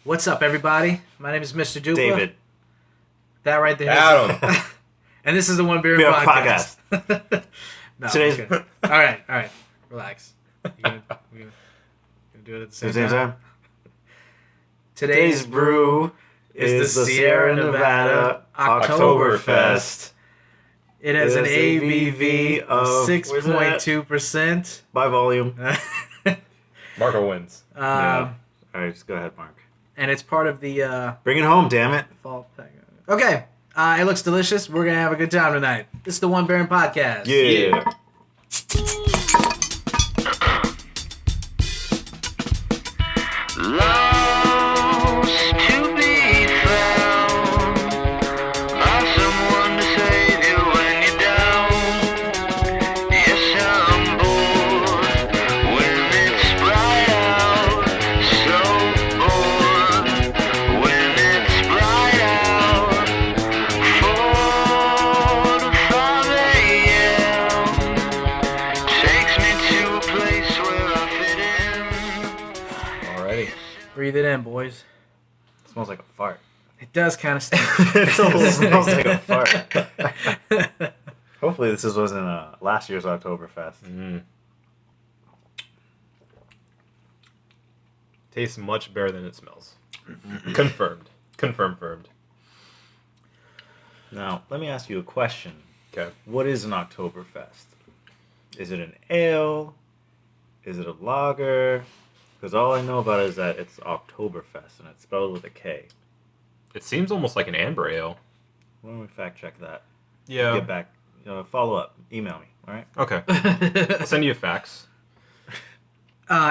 What's up, everybody? My name is Mr. Dupa. David. That right there. Adam. And this is the One Beer Beer Podcast. No, Today's- okay. All right. Relax. You gonna do it at the same time? Today's brew is the Sierra Nevada Oktoberfest. It has an ABV of 6.2%. By volume. Marco wins. Yeah. All right, just go ahead, Mark. And it's part of the Bring it home, damn it. fall pack. Okay. It looks delicious. We're going to have a good time tonight. This is the One Baron Podcast. Yeah. Lost to be found by someone to save you when you're down. Yes, I'm bored when it's bright out. So bored when it's bright out. 4 to 5 a.m. takes me to a place where I fit in. Alrighty. Breathe it in, boys. It smells like a fart. It does kind of stink. It almost smells like a fart. Hopefully this wasn't last year's Oktoberfest. Tastes much better than it smells. Confirmed. Confirmed. Now, let me ask you a question. Okay. What is an Oktoberfest? Is it an ale? Is it a lager? Because all I know about it is that it's Oktoberfest, and it's spelled with a K. It seems almost like an amber ale. Why don't we fact check that? Yeah. Get back. Follow up. Email me, all right? Okay. I'll send you a fax.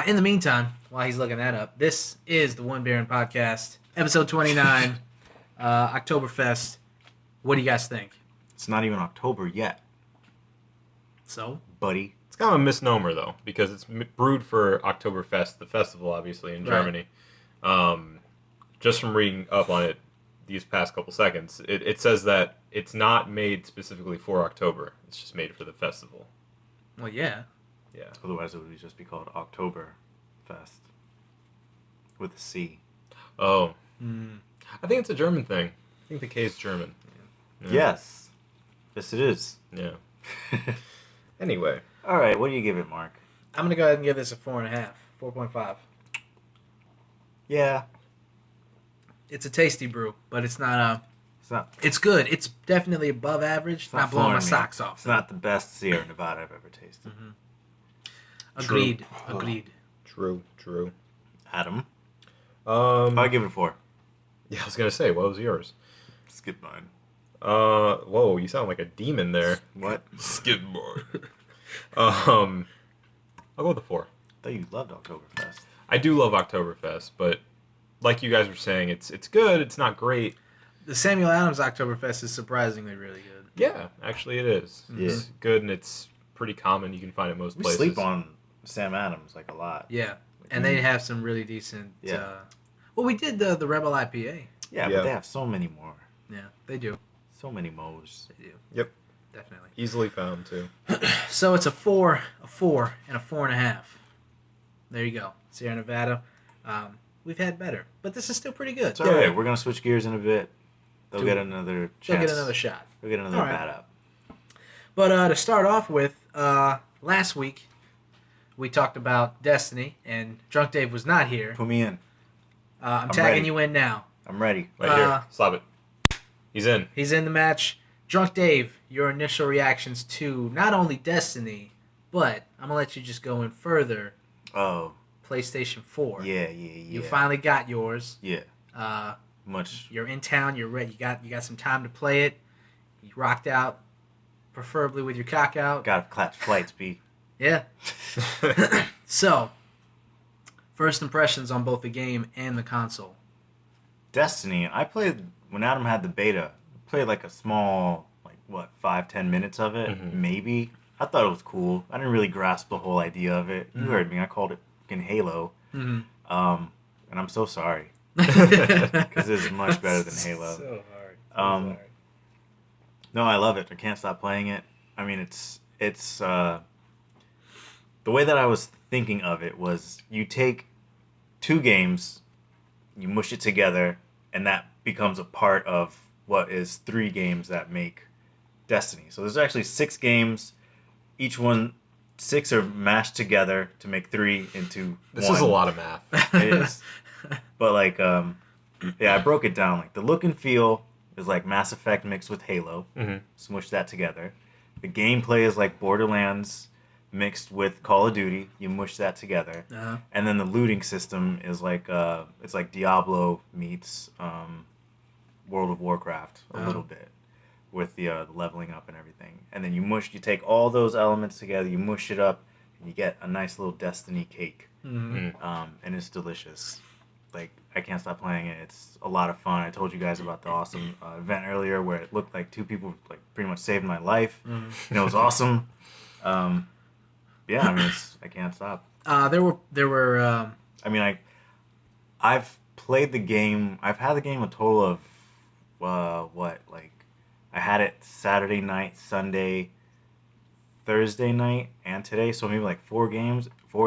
In the meantime, while he's looking that up, this is the One Baron Podcast, episode 29, Oktoberfest. What do you guys think? It's not even October yet, So, buddy. It's kind of a misnomer, though, because it's brewed for Oktoberfest, the festival, obviously, in Right. Germany. Just from reading up on it these past couple seconds, it says that it's not made specifically for October. It's just made for the festival. well, yeah. Yeah. Otherwise, it would just be called Oktoberfest with a C. Oh. I think it's a German thing. I think the K is German. Yeah. Yes. Yes, it is. Yeah. Anyway. All right, what do you give it, Mark? I'm going to go ahead and give this a 4.5, 4.5. Yeah. It's a tasty brew, but it's not It's not. it's good. It's definitely above average. It's Not blowing my flooring me. socks off. It's not the best Sierra Nevada I've ever tasted. Agreed. True. Agreed. True. Adam, I give it a 4. Yeah, I was gonna say, what was yours? Skip mine. Whoa, you sound like a demon there. What? Skid board. I'll go with a 4. I thought you loved Oktoberfest. I do love Oktoberfest, but like you guys were saying, it's good. It's not great. The Samuel Adams Oktoberfest is surprisingly really good. Yeah, actually, it is. It's good and it's pretty common. You can find it most We places. sleep on Sam Adams like a lot. Yeah. And they have some really decent... Yeah. Well, we did the Rebel IPA. Yeah, Yeah. but they have so many more. Yeah, they do. So many mo's. They do. Yep, Definitely. easily found too. So it's a 4, and a 4.5. There you go. Sierra Nevada. We've had better, but this is still pretty good. It's all right. We're going to switch gears in a bit. They'll get another They'll chance. get another shot. They'll get another All right. bat up. But to start off with, last week we talked about Destiny, and Drunk Dave was not here. Put me in. I'm tagging ready. you in now. I'm ready. Right here, slap it. He's in. He's in the match. Drunk Dave, your initial reactions to not only Destiny, but I'm going to let you just go in further. Oh, PlayStation 4. yeah. You finally got yours. Yeah. Much. You're in town. You're ready. You got some time to play it. You rocked out, preferably with your cock out. Got to clap flights, B. Yeah. So, first impressions on both the game and the console. Destiny, I played when Adam had the beta. I played like a small, 5-10 minutes of it, maybe. I thought it was cool. I didn't really grasp the whole idea of it. You heard me. I called it fucking Halo. And I'm so sorry. Because it's much better than Halo. So hard. No, I love it. I can't stop playing it. I mean, it's the way that I was thinking of it was you take two games, you mush it together, and that becomes a part of what is 3 games that make Destiny. So there's actually 6 games. Each one, 6 are mashed together to make 3 into This 1. is a lot of math. It is. But like, yeah, I broke it down. Like the look and feel is like Mass Effect mixed with Halo. Smush that together. The gameplay is like Borderlands mixed with Call of Duty. You mush that together. And then the looting system is like it's like Diablo meets World of Warcraft a little bit with the leveling up and everything. And then you take all those elements together, you mush it up, and you get a nice little Destiny cake. And it's delicious. Like, I can't stop playing it. It's a lot of fun. I told you guys about the awesome event earlier where it looked like 2 people like pretty much saved my life. And it was awesome. Yeah, I mean, I can't stop. There were. I mean, I've played the game. I've had the game a total of I had it Saturday night, Sunday, Thursday night, and today. So maybe like 4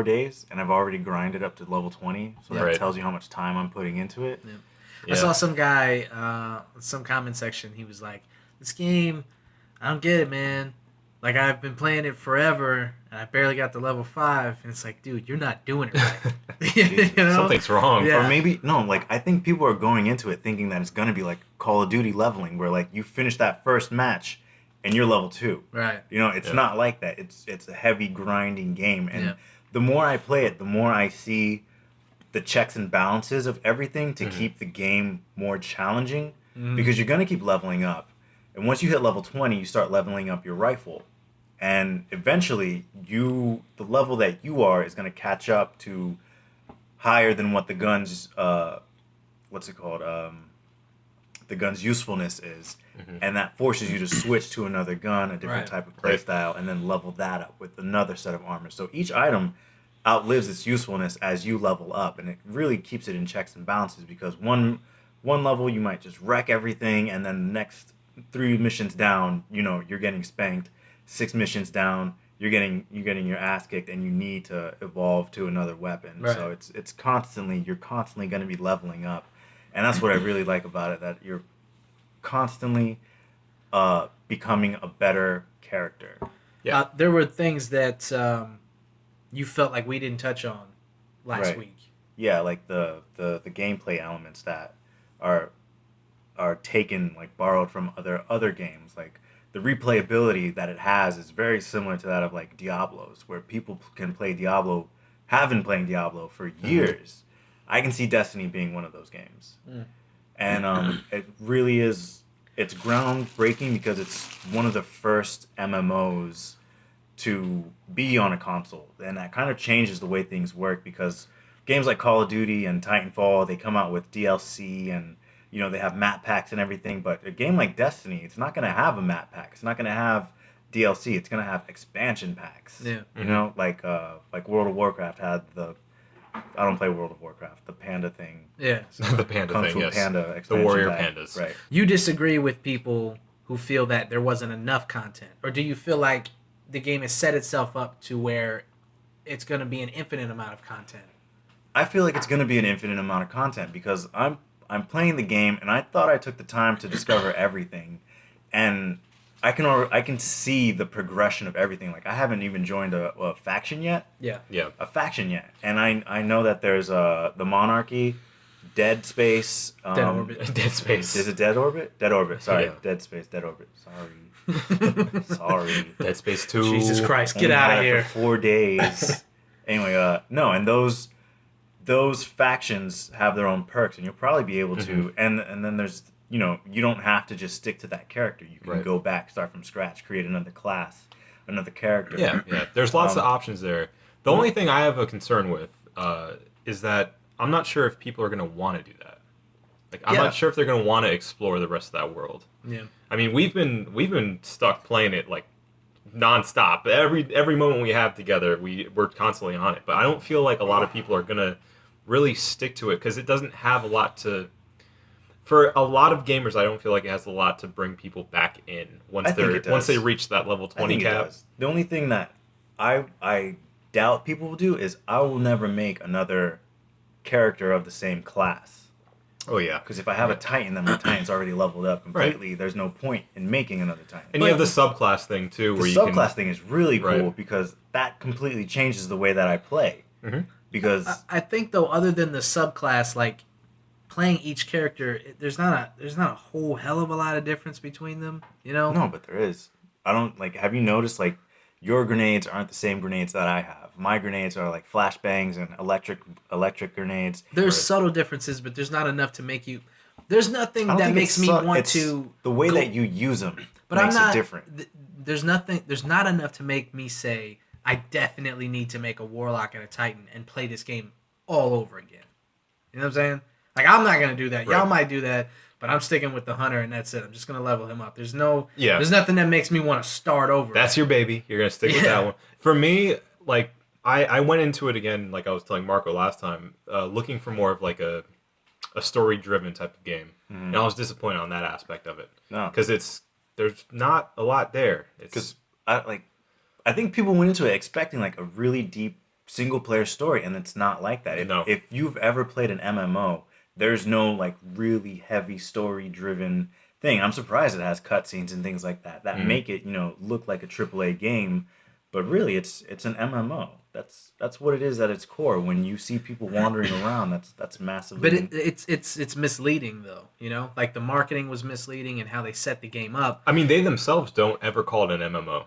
days, and I've already grinded up to level 20. So that tells you how much time I'm putting into it. I saw some guy, some comment section. He was like, "This game, I don't get it, man. Like, I've been playing it forever, and I barely got to level 5." And it's like, dude, you're not doing it right. You know? Something's wrong. Yeah. Or maybe, no, like, I think people are going into it thinking that it's going to be like Call of Duty leveling, where, like, you finish that first match, and you're level 2. Right. You know, it's not like that. It's a heavy grinding game. And the more I play it, the more I see the checks and balances of everything to keep the game more challenging. Because you're going to keep leveling up. And once you hit level 20, you start leveling up your rifle. And eventually, the level that you are is going to catch up to higher than what the gun's, the gun's usefulness is. And that forces you to switch to another gun, a different type of playstyle, and then level that up with another set of armor. So each item outlives its usefulness as you level up, and it really keeps it in checks and balances, because one level you might just wreck everything, and then the next 3 missions down, you know, you're getting spanked. 6 missions down, you're getting your ass kicked, and you need to evolve to another weapon. Right. So you're constantly going to be leveling up, and that's what I really like about it, that you're constantly becoming a better character. Yeah. There were things that you felt like we didn't touch on last week. Yeah, like the gameplay elements that are taken, like, borrowed from other games. Like, the replayability that it has is very similar to that of, like, Diablo's, where people can play Diablo, have been playing Diablo for years. I can see Destiny being one of those games. And it really is, it's groundbreaking because it's one of the first MMOs to be on a console. And that kind of changes the way things work, because games like Call of Duty and Titanfall, they come out with DLC and, you know, they have map packs and everything. But a game like Destiny, it's not going to have a map pack. It's not going to have DLC. It's going to have expansion packs. Yeah. You know, like World of Warcraft had I don't play World of Warcraft, the panda thing. Yeah. The panda Kung thing, Fu yes. Panda The expansion warrior pack. pandas. Right. You disagree with people who feel that there wasn't enough content? Or do you feel like the game has set itself up to where it's going to be an infinite amount of content? I feel like it's going to be an infinite amount of content, because I'm playing the game, and I thought I took the time to discover everything, and I can see the progression of everything. Like, I haven't even joined a faction yet. Yeah. A faction yet, and I know that there's the Monarchy, Dead Space, Dead Orbit. Dead Space. Is it Dead Orbit? Dead Orbit. Sorry, Yeah. Dead Space. Dead Orbit. Sorry. Dead Space 2. Jesus Christ, get Only out had of it here. for 4 days. Anyway, no, and those factions have their own perks, and you'll probably be able to. And then there's, you know, you don't have to just stick to that character. You can go back, start from scratch, create another class, another character. Yeah. There's lots of options there. The only thing I have a concern with is that I'm not sure if people are going to want to do that. Like, I'm not sure if they're going to want to explore the rest of that world. Yeah. I mean, we've been stuck playing it like nonstop. Every moment we have together, we're constantly on it. But I don't feel like a lot of people are gonna really stick to it, because it doesn't have a lot to. For a lot of gamers, I don't feel like it has a lot to bring people back in once they reach that level 20 cap. The only thing that I doubt people will do is I will never make another character of the same class. Oh yeah. Because if I have a Titan, then my Titan's already leveled up completely. There's no point in making another Titan. And you have the subclass thing too, The where you subclass can. thing is really cool Right. because that completely changes the way that I play. Mhm. Because I think though, other than the subclass, like playing each character, there's not a whole hell of a lot of difference between them. You know? no, but there is. I don't like. Have you noticed like your grenades aren't the same grenades that I have? My grenades are like flashbangs and electric grenades. There's subtle differences, but there's not enough to make you. There's nothing I don't that think makes it's me want to. the way go- that you use them But I'm makes not. it different. There's nothing. There's not enough to make me say I definitely need to make a Warlock and a Titan and play this game all over again. You know what I'm saying? Like I'm not gonna do that. Y'all Right. might do that, but I'm sticking with the Hunter, and that's it. I'm just gonna level him up. There's no. Yeah. There's nothing that makes me want to start over. That's your baby. You're gonna stick with Yeah. that one. For me, like I went into it again, like I was telling Marco last time, looking for more of like a story driven type of game, and I was disappointed on that aspect of it. No. Because there's not a lot there. Because I think people went into it expecting like a really deep single player story, and it's not like that. No. If you've ever played an MMO, there's no like really heavy story driven thing. I'm surprised it has cutscenes and things like that make it look like a AAA game, but really it's an MMO. That's what it is at its core. When you see people wandering around, that's massively. But it's misleading though. You know, like the marketing was misleading and how they set the game up. I mean, they themselves don't ever call it an MMO.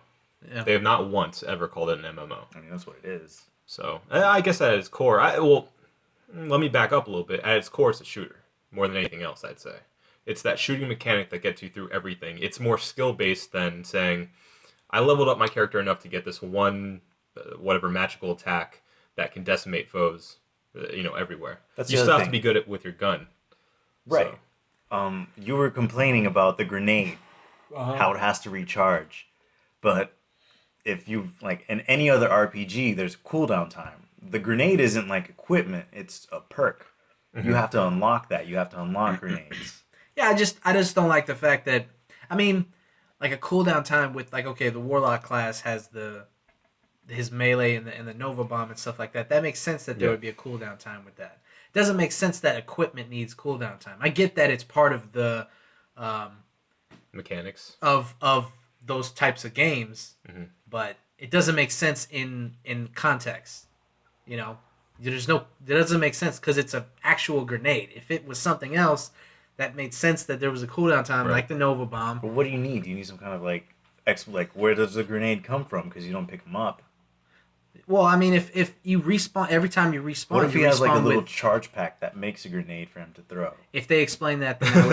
Yeah. They have not once ever called it an MMO. I mean, that's what it is. So I guess at its core, let me back up a little bit. At its core, it's a shooter more than anything else. I'd say it's that shooting mechanic that gets you through everything. It's more skill based than saying, I leveled up my character enough to get this one, whatever magical attack that can decimate foes, everywhere. That's You the still other have to be good with your gun. Right. So, You were complaining about the grenade, how it has to recharge, but if you've like in any other RPG, there's cooldown time. The grenade isn't like equipment; it's a perk. You have to unlock that. You have to unlock grenades. Yeah, I just don't like the fact that I mean, like a cooldown time with like okay, the Warlock class has his melee and the Nova bomb and stuff like that. That makes sense that there would be a cooldown time with that. It doesn't make sense that equipment needs cooldown time. I get that it's part of the mechanics. of those types of games, but it doesn't make sense in context. You know, it doesn't make sense because it's an actual grenade. If it was something else, that made sense that there was a cooldown time, like the Nova bomb. But what do you need? Do you need some kind of like where does the grenade come from? Because you don't pick them up. Well, I mean, if you respawn every time you respawn, What if he you has like a respawn little with- charge pack that makes a grenade for him to throw? If they explain that, then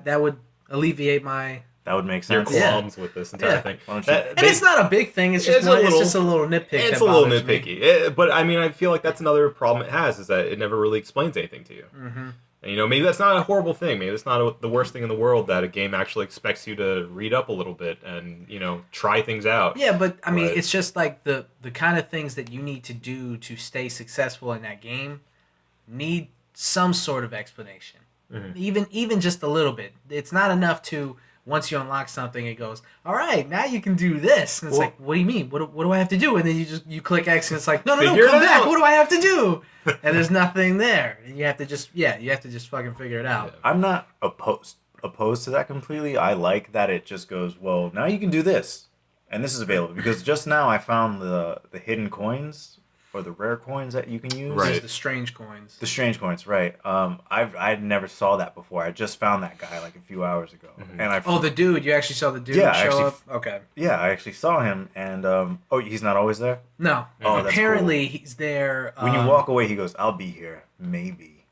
that would alleviate my. That would make Your sense. qualms with this entire Yeah. thing. Why don't you- That- And it's not a big thing. It's just it's just a little nitpick. It's that a little bothers me. nitpicky. But I mean, I feel like that's another problem it has is that it never really explains anything to you. Mm-hmm. And maybe that's not a horrible thing. Maybe it's not the worst thing in the world that a game actually expects you to read up a little bit and try things out. Yeah, but I mean, Right. it's just like the kind of things that you need to do to stay successful in that game need some sort of explanation. Even just a little bit. It's not enough to once you unlock something, it goes, all right, now you can do this. And it's like, what do you mean? What do I have to do? And then you click X and it's like, no, Figure come it back. out. What do I have to do? And there's nothing there. And you have to just fucking figure it out. I'm not opposed to that completely. I like that it just goes, well, now you can do this, and this is available because just now I found the hidden coins or the rare coins that you can use. Right. There's the strange coins. The strange coins, right? I never saw that before. I just found that guy like a few hours ago, and I Oh, the dude. You actually saw the dude Yeah, I show actually- up? Okay. yeah, I actually saw him, and he's not always there. No. Oh, that's Apparently, he's there. When you walk away, he goes, "I'll be here, maybe."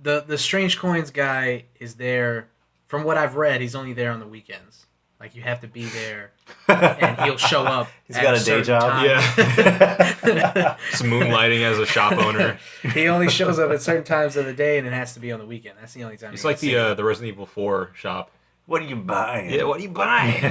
The strange coins guy is there. From what I've read, he's only there on the weekends. Like you have to be there, and he'll show up. He's at got a certain day job? time. Yeah. Some moonlighting as a shop owner. He only shows up at certain times of the day, and it has to be on the weekend. That's the only time. It's you're like gonna see him. the Resident Evil 4 shop. What are you buying? Yeah, what are you buying?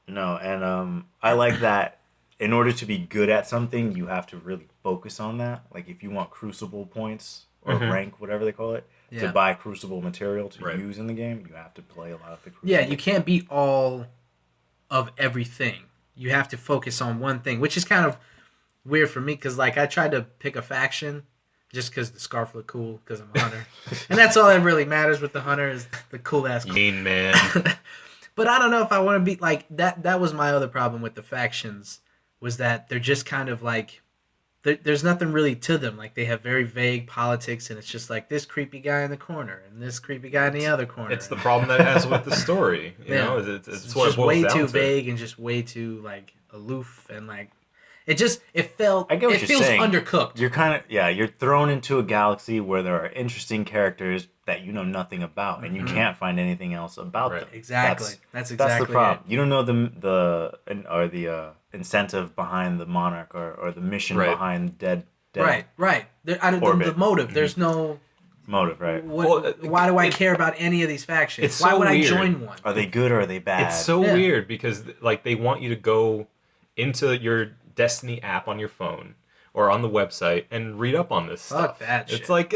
No, and I like that. In order to be good at something, you have to really focus on that. Like if you want Crucible points or rank, whatever they call it, Yeah. to buy Crucible material to Right. use in the game, you have to play a lot of the Crucible. Yeah, you can't be all of everything. You have to focus on one thing, which is kind of weird for me because like I tried to pick a faction just because the scarf looked cool because I'm a hunter, and that's all that really matters with the hunter is the cool ass. Mean man. But I don't know if I want to be like that. That was my other problem with the factions, was that they're just kind of like there's nothing really to them. Like they have very vague politics, and it's just like this creepy guy in the corner and this creepy guy in the other corner. It's the problem that it has with the story. You know, it's what it just boils way down too to. vague and just way too like aloof and like it felt I get what it you're feels saying. undercooked. You're kind of you're thrown into a galaxy where there are interesting characters that you know nothing about, and you can't find anything else about them. Exactly. That's That's exactly the problem. it. You don't know the incentive behind the monarch or the mission behind dead Right. The motive. There's no. motive, right? Why do I care about any of these factions? It's Why so would weird. I join one? Are they good or are they bad? It's so weird because like they want you to go into your Destiny app on your phone or on the website and read up on this stuff. That shit. It's like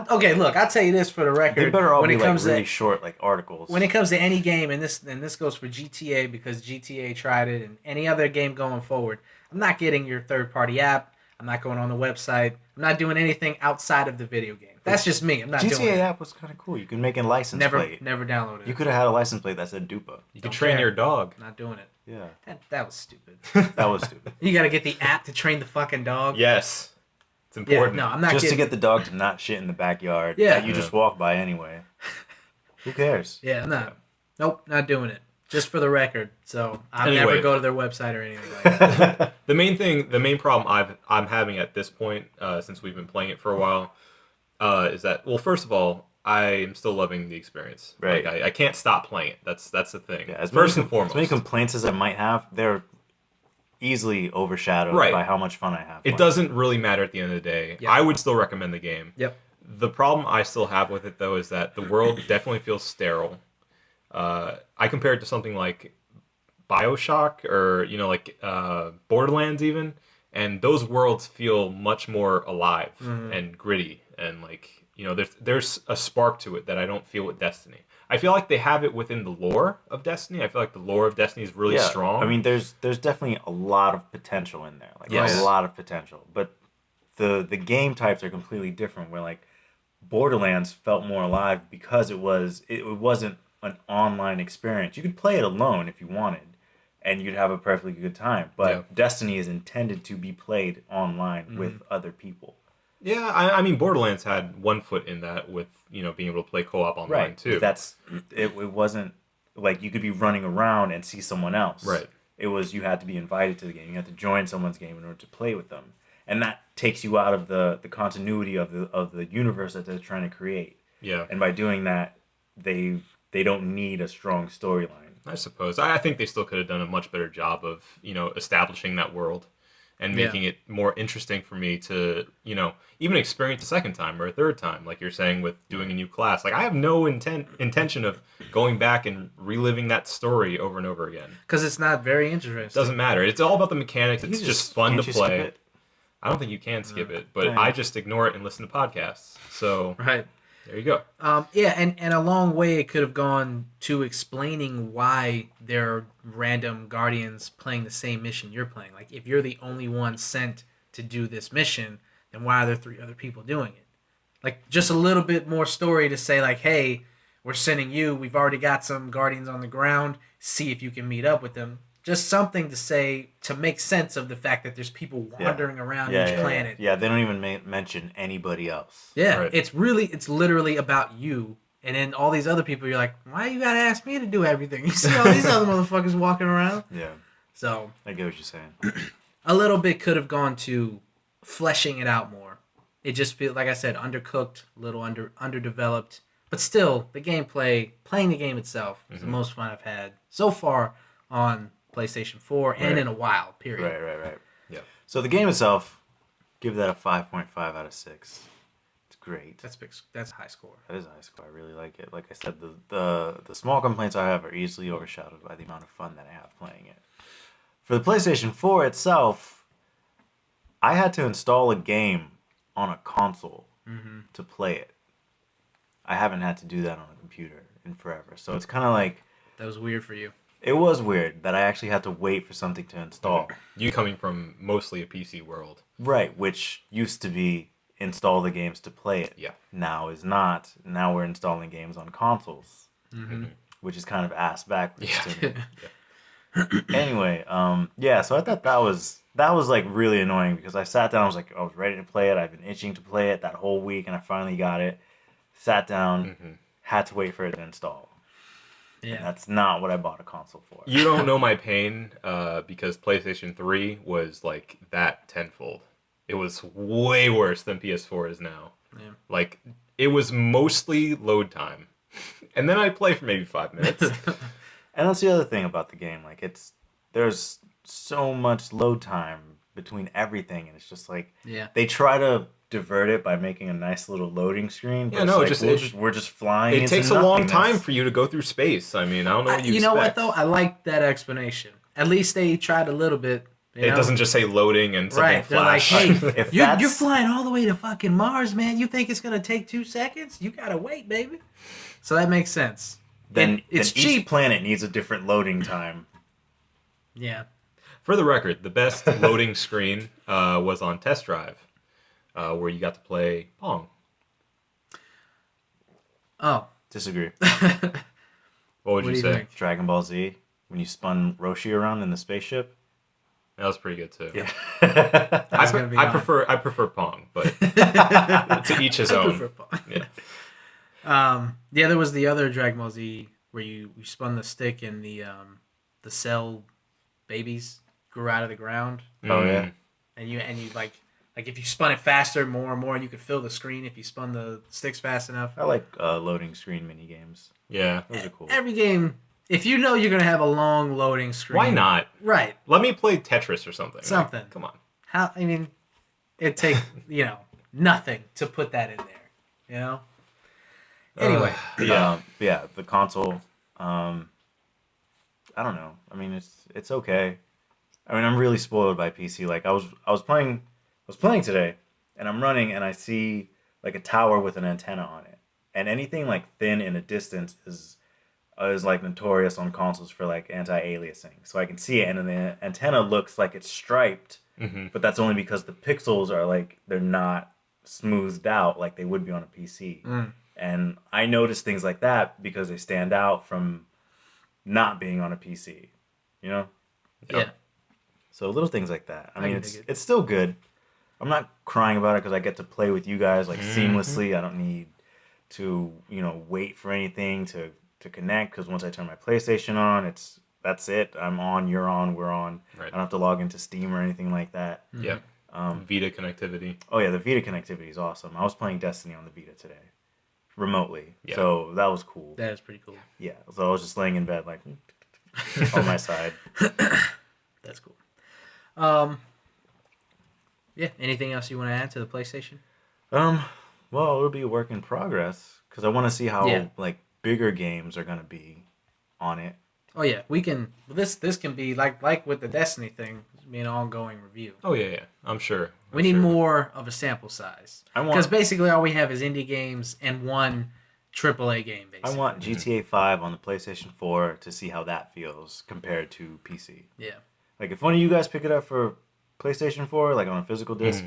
Okay, look, I'll tell you this for the record. They better all when be it like comes really to, short, like articles. when it comes to any game, and this goes for GTA because GTA tried it, and any other game going forward, I'm not getting your third party app. I'm not going on the website. I'm not doing anything outside of the video game. That's just me. I'm not doing GTA it. app was kind of cool. You can make a license plate. Never downloaded it. You could have had a license plate that said Dupa. you can train your dog. Not doing it. Yeah, That was stupid. that was stupid. You got to get the app to train the fucking dog. Yes. It's Yeah, important. no, I'm not Just to getting. get the dog to not shit in the backyard Yeah. that you just walk by anyway. Who cares? Yeah, I'm not. Nope, not doing it. Just for the record. So I'll Anyway. never go to their website or anything like that. The main problem I'm having at this point, since we've been playing it for a while, is that, well, first of all, I am still loving the experience. Right. Like, I can't stop playing it. That's the thing. Yeah, First and foremost. As many complaints as I might have, they're easily overshadowed Right. by how much fun I have. It playing. doesn't really matter at the end of the day. Yeah. I would still recommend the game. Yep. The problem I still have with it, though, is that the world definitely feels sterile. I compare it to something like BioShock or, like Borderlands even, and those worlds feel much more alive and gritty, and like, there's a spark to it that I don't feel with Destiny. I feel like they have it within the lore of Destiny. I feel like the lore of Destiny is really strong. I mean, there's definitely a lot of potential in there. Like Yes. a lot of potential. But the game types are completely different. Where like Borderlands felt more alive because it wasn't an online experience. You could play it alone if you wanted, and you'd have a perfectly good time. But Destiny is intended to be played online with other people. Yeah, I mean, Borderlands had one foot in that with, being able to play co-op online too. It wasn't like you could be running around and see someone else. Right. It was you had to be invited to the game. You had to join someone's game in order to play with them. And that takes you out of the continuity of the universe that they're trying to create. Yeah. And by doing that, they don't need a strong storyline. I suppose. I think they still could have done a much better job of, establishing that world and making it more interesting for me to, even experience a second time or a third time, like you're saying with doing a new class. Like, I have no intention of going back and reliving that story over and over again. Because it's not very interesting. Doesn't matter. It's all about the mechanics. It's just fun to Can't you skip play. it? I don't think you can skip it, but Dang. I just ignore it and listen to podcasts. So Right. there you go. And a long way it could have gone to explaining why there are random guardians playing the same mission you're playing. Like, if you're the only one sent to do this mission, then why are there 3 other people doing it? Like, just a little bit more story to say, like, hey, we're sending you. We've already got some guardians on the ground. See if you can meet up with them. Just something to say to make sense of the fact that there's people wandering around each planet. Yeah, they don't even mention anybody else. Yeah, Right. it's literally about you. And then all these other people, you're like, why you gotta ask me to do everything? You see all these other motherfuckers walking around? Yeah, So, I get what you're saying. a little bit could have gone to fleshing it out more. It just feels, like I said, undercooked, a little underdeveloped. But still, the gameplay, playing the game itself, is the most fun I've had so far on PlayStation 4 and in a while, period. Right. Yeah. So the game itself, give that a 5.5 out of 6. It's great. That's a high score. That is a high score. I really like it. Like I said, the small complaints I have are easily overshadowed by the amount of fun that I have playing it. For the PlayStation 4 itself, I had to install a game on a console to play it. I haven't had to do that on a computer in forever. So it's kind of like, That was weird for you. it was weird that I actually had to wait for something to install. You coming from mostly a PC world. Right, which used to be install the games to play it. Yeah. Now is not. Now we're installing games on consoles, which is kind of ass backwards to me. Anyway, yeah. So I thought that was like really annoying because I sat down. I was ready to play it. I've been itching to play it that whole week, and I finally got it. Sat down, had to wait for it to install. Yeah, And that's not what I bought a console for. You don't know my pain because PlayStation 3 was like that tenfold. It was way worse than PS4 is now. Yeah. Like, it was mostly load time. And then I'd play for maybe 5 minutes. And that's the other thing about the game. Like, there's so much load time between everything, and it's just like they try to divert it by making a nice little loading screen. But we're just flying. It takes a long time for you to go through space. I mean, I don't know what you know what expect. though? I like that explanation. At least they tried a little bit. It doesn't just say loading and something flash. They're like, hey, you're flying all the way to fucking Mars, man. You think it's gonna take 2 seconds? You gotta wait, baby. So that makes sense. Then it's cheap. cheap. Each planet needs a different loading time. Yeah. For the record, the best loading screen was on Test Drive, where you got to play Pong. Oh. Disagree. What would you say? think? Dragon Ball Z, when you spun Roshi around in the spaceship. That was pretty good too. Yeah. I prefer Pong, but to each his own. prefer Pong. Yeah. Yeah, there was the other Dragon Ball Z where you spun the stick and the cell babies grew out of the ground. Oh yeah. And you like if you spun it faster, more and more, you could fill the screen if you spun the sticks fast enough. I like loading screen mini games. Yeah. Those are cool. Every game, if you know you're gonna have a long loading screen, Why not? Right. Let me play Tetris or something. Something. Like, come on. How? I mean, it takes nothing to put that in there. You know. Anyway. Yeah. The console. I don't know. I mean, it's okay. I mean, I'm really spoiled by PC. Like I was playing today, and I'm running, and I see like a tower with an antenna on it, and anything like thin in a distance is like notorious on consoles for like anti-aliasing. So I can see it, and then the antenna looks like it's striped, but that's only because the pixels are like they're not smoothed out like they would be on a PC. And I notice things like that because they stand out from not being on a PC. You know? Yeah. So little things like that. I mean, can dig it. it's still good. I'm not crying about it because I get to play with you guys like seamlessly. I don't need to wait for anything to connect because once I turn my PlayStation on, that's it. I'm on, you're on, we're on. Right. I don't have to log into Steam or anything like that. Yeah. Vita connectivity. Oh yeah, the Vita connectivity is awesome. I was playing Destiny on the Vita today, remotely. Yeah. So that was cool. That is pretty cool. Yeah. So I was just laying in bed like on my side. That's cool. Yeah. Anything else you want to add to the PlayStation? Well, it'll be a work in progress because I want to see how like bigger games are gonna be on it. Oh yeah, we can. This can be like with the Destiny thing, be an ongoing review. Oh yeah. I'm sure. We need more of a sample size because basically all we have is indie games and one AAA game. Basically, I want GTA 5 on the PlayStation 4 to see how that feels compared to PC. Yeah. Like if one of you guys pick it up for PlayStation 4, like on a physical disc,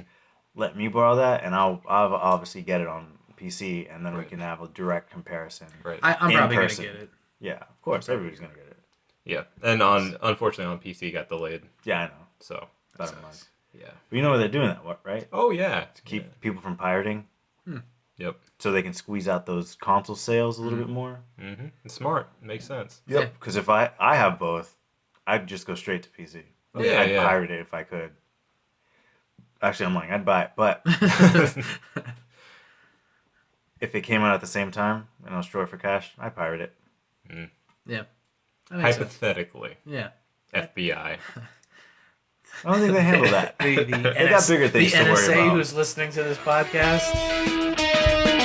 let me borrow that, and I'll obviously get it on PC, and then we can have a direct comparison. Right. I'm in probably person. gonna get it. Yeah, of course, everybody's gonna get it. Yeah. And unfortunately on PC it got delayed. Yeah, I know. So I don't mind. yeah. But you know they're doing that, right? Oh yeah. To keep people from pirating, Yep. so they can squeeze out those console sales a little bit more. Mm-hmm. It's smart. Makes sense. Yep. Because if I have both, I'd just go straight to PC. Yeah, I'd yeah. pirate it if I could. Actually, I'm lying. I'd buy it, but if it came out at the same time and I was short for cash, I'd pirate it. Yeah. That makes sense. Hypothetically. Yeah. FBI. I don't think they handle that. The They got bigger things the to worry NSA about. who's listening to this podcast.